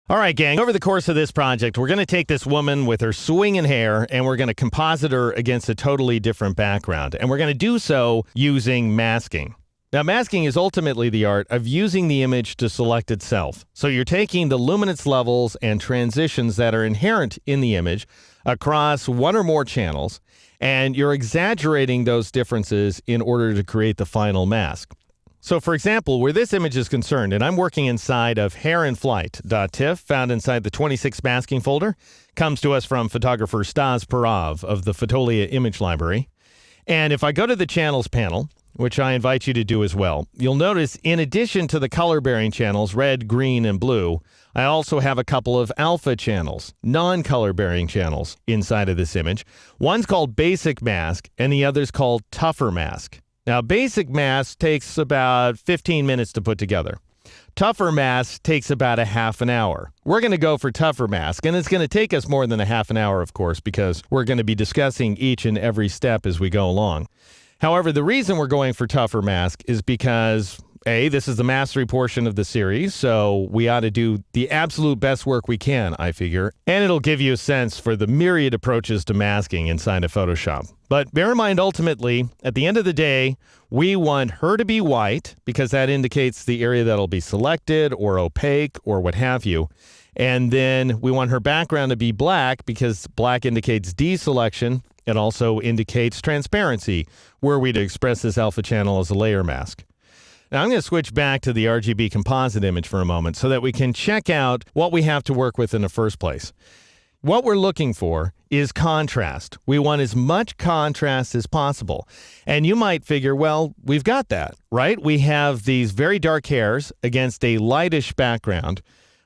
All right, gang, over the course of this project, we're going to take this woman with her swinging hair and we're going to composite her against a totally different background. And we're going to do so using masking. Now, masking is ultimately the art of using the image to select itself. So you're taking the luminance levels and transitions that are inherent in the image across one or more channels, and you're exaggerating those differences in order to create the final mask. So, for example, where this image is concerned, and I'm working inside of hairinflight.tiff, found inside the 26 masking folder, comes to us from photographer Stas Parov of the Fotolia image library. And if I go to the channels panel, which I invite you to do as well, you'll notice in addition to the color-bearing channels, red, green, and blue, I also have a couple of alpha channels, non-color-bearing channels inside of this image. One's called basic mask, and the other's called tougher mask. Now, basic mask takes about 15 minutes to put together. Tougher mask takes about a half an hour. We're going to go for tougher mask, and it's going to take us more than a half an hour, of course, because we're going to be discussing each and every step as we go along. However, the reason we're going for tougher mask is because, A, this is the mastery portion of the series, so we ought to do the absolute best work we can, I figure, and it'll give you a sense for the myriad approaches to masking inside of Photoshop. But bear in mind, ultimately, at the end of the day, we want her to be white because that indicates the area that'll be selected or opaque or what have you. And then we want her background to be black because black indicates deselection. It also indicates transparency, were we to express this alpha channel as a layer mask. Now I'm going to switch back to the RGB composite image for a moment so that we can check out what we have to work with in the first place. What we're looking for is contrast. We want as much contrast as possible. And you might figure, well, we've got that, right? We have these very dark hairs against a lightish background.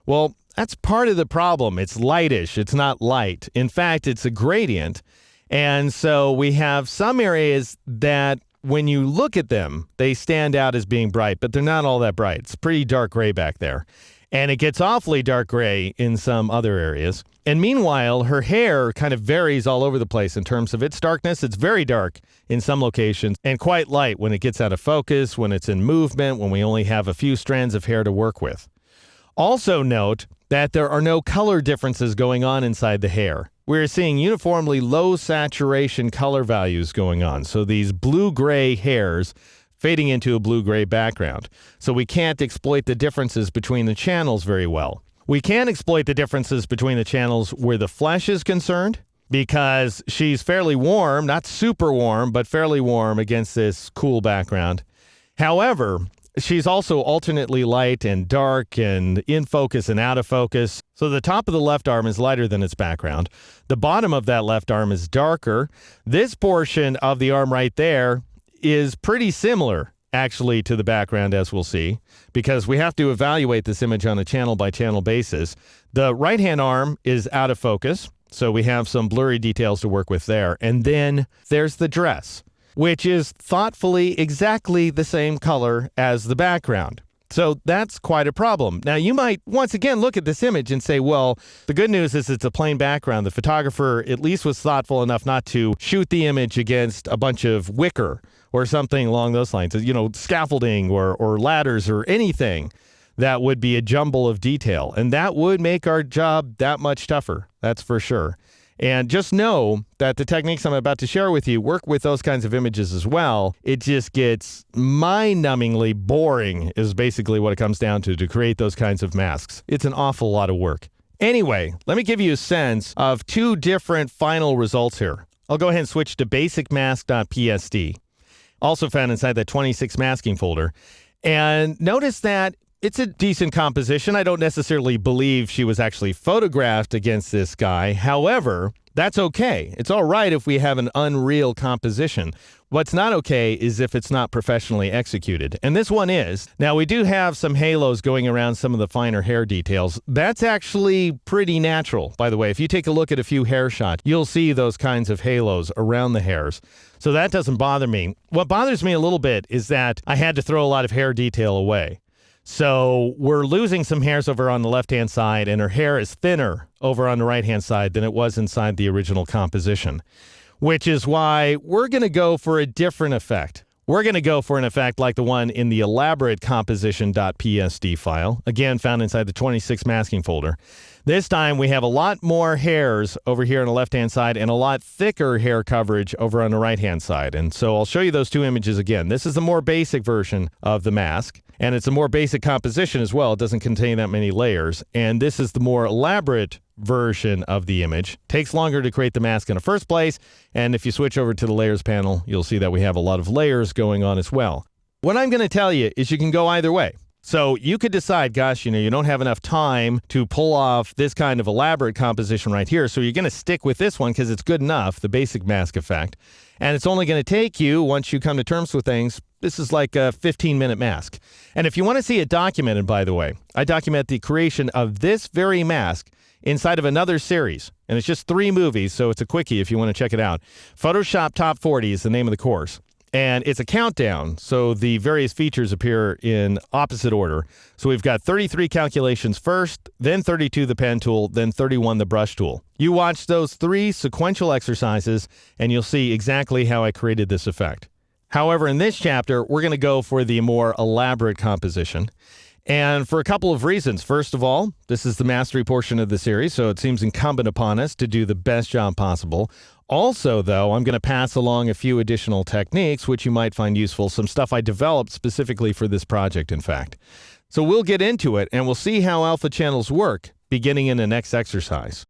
Well, that's part of the problem. It's lightish. It's not light. In fact, it's a gradient. And so we have some areas that when you look at them, they stand out as being bright, but they're not all that bright. It's pretty dark gray back there. And it gets awfully dark gray in some other areas. And meanwhile, her hair kind of varies all over the place in terms of its darkness. It's very dark in some locations and quite light when it gets out of focus, when it's in movement, when we only have a few strands of hair to work with. Also note that there are no color differences going on inside the hair. We're seeing uniformly low saturation color values going on. So these blue-gray hairs fading into a blue-gray background. So we can't exploit the differences between the channels very well. We can exploit the differences between the channels where the flesh is concerned because she's fairly warm, not super warm, but fairly warm against this cool background. However, she's also alternately light and dark and in focus and out of focus. So the top of the left arm is lighter than its background. The bottom of that left arm is darker. This portion of the arm right there is pretty similar, actually, to the background, as we'll see, because we have to evaluate this image on a channel-by-channel basis. The right-hand arm is out of focus, so we have some blurry details to work with there. And then there's the dress, which is thoughtfully exactly the same color as the background. So that's quite a problem. Now, you might once again look at this image and say, well, the good news is it's a plain background. The photographer at least was thoughtful enough not to shoot the image against a bunch of wicker or something along those lines, you know, scaffolding or ladders or anything that would be a jumble of detail. And that would make our job that much tougher. That's for sure. And just know that the techniques I'm about to share with you work with those kinds of images as well. It just gets mind-numbingly boring is basically what it comes down to create those kinds of masks. It's an awful lot of work. Anyway, let me give you a sense of two different final results here. I'll go ahead and switch to basicmask.psd, also found inside that 26 masking folder. And notice that it's a decent composition. I don't necessarily believe she was actually photographed against this guy. However, that's okay. It's all right if we have an unreal composition. What's not okay is if it's not professionally executed. And this one is. Now, we do have some halos going around some of the finer hair details. That's actually pretty natural, by the way. If you take a look at a few hair shots, you'll see those kinds of halos around the hairs. So that doesn't bother me. What bothers me a little bit is that I had to throw a lot of hair detail away. So we're losing some hairs over on the left-hand side, and her hair is thinner over on the right-hand side than it was inside the original composition, which is why we're going to go for a different effect. We're going to go for an effect like the one in the elaborate composition.psd file, again found inside the 26 masking folder. This time we have a lot more hairs over here on the left-hand side and a lot thicker hair coverage over on the right-hand side. And so I'll show you those two images again. This is the more basic version of the mask, and it's a more basic composition as well. It doesn't contain that many layers. And this is the more elaborate version of the image. Takes longer to create the mask in the first place, and if you switch over to the layers panel, you'll see that we have a lot of layers going on as well. What I'm going to tell you is you can go either way. So you could decide, gosh, you don't have enough time to pull off this kind of elaborate composition right here, so you're going to stick with this one because it's good enough, the basic mask effect. And it's only going to take you, once you come to terms with things, this is like a 15-minute mask. And if you want to see it documented, by the way, I document the creation of this very mask inside of another series. And it's just 3 movies, so it's a quickie if you want to check it out. Photoshop Top 40 is the name of the course. And it's a countdown, so the various features appear in opposite order. So we've got 33 calculations first, then 32 the pen tool, then 31 the brush tool. You watch those 3 sequential exercises, and you'll see exactly how I created this effect. However, in this chapter, we're going to go for the more elaborate composition. And for a couple of reasons. First of all, this is the mastery portion of the series, so it seems incumbent upon us to do the best job possible. Also, though, I'm going to pass along a few additional techniques which you might find useful, some stuff I developed specifically for this project, in fact. So we'll get into it, and we'll see how alpha channels work beginning in the next exercise.